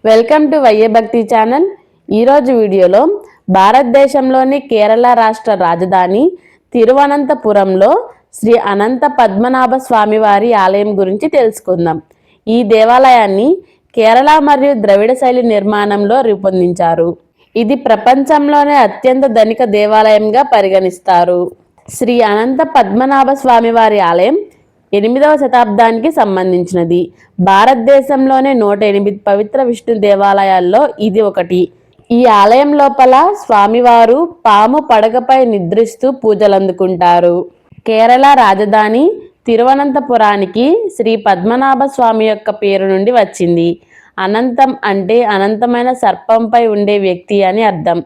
Welcome to వైఏ భక్తి channel. ఈరోజు వీడియోలో భారతదేశంలోని కేరళ రాష్ట్ర రాజధాని తిరువనంతపురంలో శ్రీ అనంత పద్మనాభ స్వామివారి ఆలయం గురించి తెలుసుకుందాం. ఈ దేవాలయాన్ని కేరళ మరియు ద్రవిడ శైలి నిర్మాణంలో రూపొందించారు. ఇది ప్రపంచంలోనే అత్యంత ధనిక దేవాలయంగా పరిగణిస్తారు. శ్రీ అనంత పద్మనాభ స్వామివారి ఆలయం 8వ శతాబ్దానికి సంబంధించినది. భారతదేశంలోనే 108 పవిత్ర విష్ణు దేవాలయాల్లో ఇది ఒకటి. ఈ ఆలయం లోపల స్వామివారు పాము పడగపై నిద్రిస్తూ పూజలందుకుంటారు. కేరళ రాజధాని తిరువనంతపురానికి శ్రీ పద్మనాభ స్వామి యొక్క పేరు నుండి వచ్చింది. అనంతం అంటే అనంతమైన సర్పంపై ఉండే వ్యక్తి అని అర్థం.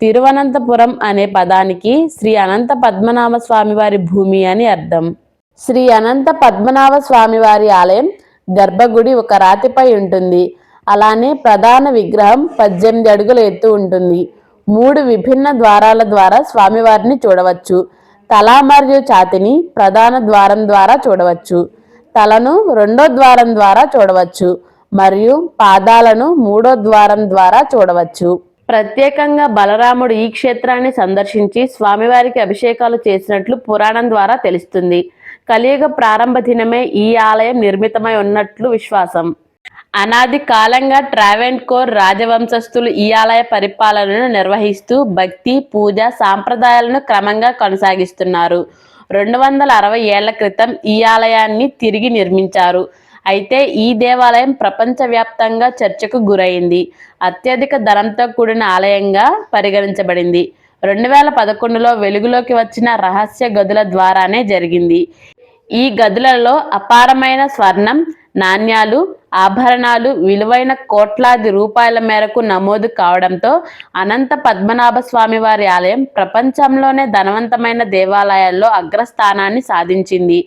తిరువనంతపురం అనే పదానికి శ్రీ అనంత పద్మనాభ స్వామివారి భూమి అని అర్థం. శ్రీ అనంత పద్మనాభ స్వామివారి ఆలయం గర్భగుడి ఒక రాతిపై ఉంటుంది. అలానే ప్రధాన విగ్రహం 18 అడుగుల ఎత్తు ఉంటుంది. 3 విభిన్న ద్వారాల ద్వారా స్వామివారిని చూడవచ్చు. తల మరియు ఛాతిని ప్రధాన ద్వారం ద్వారా చూడవచ్చు. తలను 2వ ద్వారం ద్వారా చూడవచ్చు మరియు పాదాలను 3వ ద్వారం ద్వారా చూడవచ్చు. ప్రత్యేకంగా బలరాముడు ఈ క్షేత్రాన్ని సందర్శించి స్వామివారికి అభిషేకాలు చేసినట్లు పురాణం ద్వారా తెలుస్తుంది. కలియుగ ప్రారంభ దినమే ఈ ఆలయం నిర్మితమై ఉన్నట్లు విశ్వాసం. అనాది కాలంగా ట్రావెన్కోర్ రాజవంశస్థులు ఈ ఆలయ పరిపాలనను నిర్వహిస్తూ భక్తి, పూజ సాంప్రదాయాలను క్రమంగా కొనసాగిస్తున్నారు. 260 ఏళ్ల క్రితం ఈ ఆలయాన్ని తిరిగి నిర్మించారు. అయితే ఈ దేవాలయం ప్రపంచవ్యాప్తంగా చర్చకు గురైంది. అత్యధిక ధనంతో కూడిన ఆలయంగా పరిగణించబడింది. 2011లో వెలుగులోకి వచ్చిన రహస్య గదుల ద్వారానే జరిగింది. ఈ గదులలో అపారమైన స్వర్ణం, నాణ్యాలు, ఆభరణాలు విలువైన కోట్లాది రూపాయల మేరకు నమోదు కావడంతో అనంత పద్మనాభ స్వామివారి ఆలయం ప్రపంచంలోనే ధనవంతమైన దేవాలయాల్లో అగ్రస్థానాన్ని సాధించింది.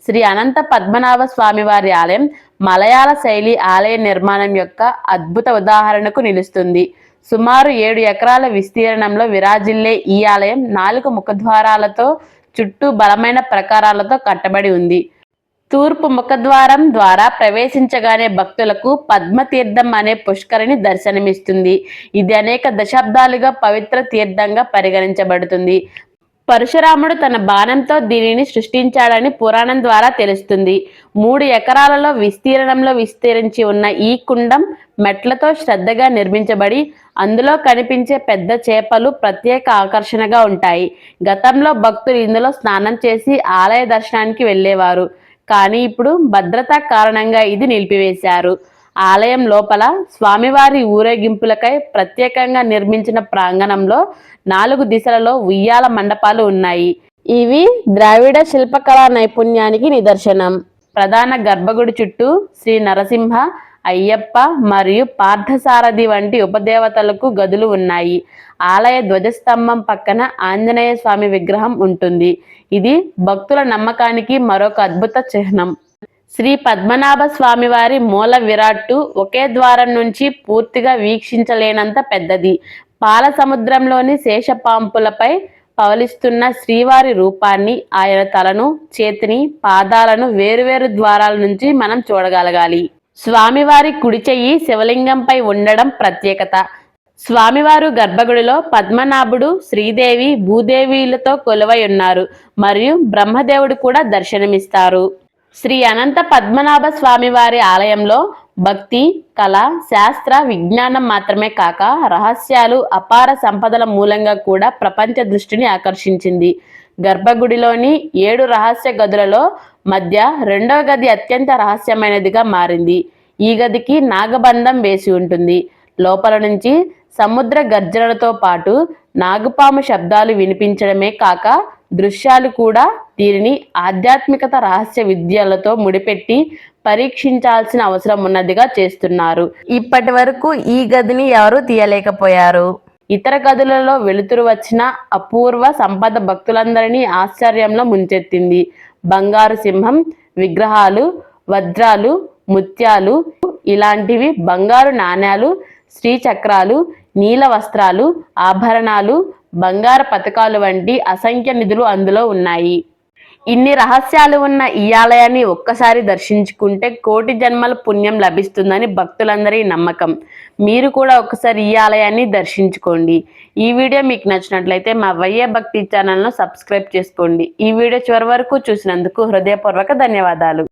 శ్రీ అనంత పద్మనాభ స్వామివారి ఆలయం మలయాళ శైలి ఆలయ నిర్మాణం యొక్క అద్భుత ఉదాహరణకు నిలుస్తుంది. సుమారు 7 ఎకరాల విస్తీర్ణంలో విరాజిల్లే ఈ ఆలయం 4 ముఖద్వారాలతో చుట్టూ బలమైన ప్రకారాలతో కట్టబడి ఉంది. తూర్పు ముఖద్వారం ద్వారా ప్రవేశించగానే భక్తులకు పద్మతీర్థం అనే పుష్కరిణి దర్శనమిస్తుంది. ఇది అనేక దశాబ్దాలుగా పవిత్ర తీర్థంగా పరిగణించబడుతుంది. పరశురాముడు తన బాణంతో దీనిని సృష్టించాడని పురాణం ద్వారా తెలుస్తుంది. 3 ఎకరాలలో విస్తీర్ణంలో విస్తరించి ఉన్న ఈ కుండం మెట్లతో శ్రద్ధగా నిర్మించబడి అందులో కనిపించే పెద్ద చేపలు ప్రత్యేక ఆకర్షణగా ఉంటాయి. గతంలో భక్తులు ఇందులో స్నానం చేసి ఆలయ దర్శనానికి వెళ్ళేవారు. కానీ ఇప్పుడు భద్రతా కారణంగా ఇది నిలిపివేశారు. ఆలయం లోపల స్వామివారి ఊరేగింపులకై ప్రత్యేకంగా నిర్మించిన ప్రాంగణంలో 4 దిశలలో ఉయ్యాల మండపాలు ఉన్నాయి. ఇవి ద్రావిడ శిల్పకళా నైపుణ్యానికి నిదర్శనం. ప్రధాన గర్భగుడి చుట్టూ శ్రీ నరసింహ, అయ్యప్ప మరియు పార్థసారథి వంటి ఉపదేవతలకు గదులు ఉన్నాయి. ఆలయ ధ్వజస్తంభం పక్కన ఆంజనేయ స్వామి విగ్రహం ఉంటుంది. ఇది భక్తుల నమ్మకానికి మరొక అద్భుత చిహ్నం. శ్రీ పద్మనాభ స్వామివారి మూల విరాట్టు ఒకే ద్వారం నుంచి పూర్తిగా వీక్షించలేనంత పెద్దది. పాల సముద్రంలోని శేషపాంపులపై పవలిస్తున్న శ్రీవారి రూపాన్ని, ఆయన తలను, చేతిని, పాదాలను వేరువేరు ద్వారాల నుంచి మనం చూడగలగాలి. స్వామివారి కుడి చెయ్యి శివలింగంపై ఉండడం ప్రత్యేకత. స్వామివారు గర్భగుడిలో పద్మనాభుడు, శ్రీదేవి, భూదేవిలతో కొలువై ఉన్నారు మరియు బ్రహ్మదేవుడు కూడా దర్శనమిస్తారు. శ్రీ అనంత పద్మనాభ స్వామివారి ఆలయంలో భక్తి, కళ, శాస్త్ర, విజ్ఞానం మాత్రమే కాక రహస్యాలు, అపార సంపదల మూలంగా కూడా ప్రపంచ దృష్టిని ఆకర్షించింది. గర్భగుడిలోని 7 రహస్య గదులలో మధ్య 2వ గది అత్యంత రహస్యమైనదిగా మారింది. ఈ గదికి నాగబంధం వేసి ఉంటుంది. లోపల నుంచి సముద్ర గర్జనలతో పాటు నాగుపాము శబ్దాలు వినిపించడమే కాక దృశ్యాలు కూడా దీనిని ఆధ్యాత్మికత, రహస్య విద్యలతో ముడిపెట్టి పరీక్షించాల్సిన అవసరం ఉన్నదిగా చేస్తున్నారు. ఇప్పటి వరకు ఈ గదిని ఎవరూ తీయలేకపోయారు. ఇతర గదులలో వెలుతురు వచ్చిన అపూర్వ సంపద భక్తులందరినీ ఆశ్చర్యంలో ముంచెత్తింది. బంగారు సింహం విగ్రహాలు, వజ్రాలు, ముత్యాలు ఇలాంటివి, బంగారు నాణ్యాలు, శ్రీచక్రాలు, నీల వస్త్రాలు, ఆభరణాలు, బంగారు పతకాలు వంటి అసంఖ్య నిధులు అందులో ఉన్నాయి. ఇన్ని రహస్యాలు ఉన్న ఈ ఆలయాన్ని ఒక్కసారి దర్శించుకుంటే కోటి జన్మల పుణ్యం లభిస్తుందని భక్తులందరి నమ్మకం. మీరు కూడా ఒకసారి ఈ ఆలయాన్ని దర్శించుకోండి. ఈ వీడియో మీకు నచ్చినట్లయితే మా వైఏ భక్తి ఛానల్ను సబ్స్క్రైబ్ చేసుకోండి. ఈ వీడియో చివరి వరకు చూసినందుకు హృదయపూర్వక ధన్యవాదాలు.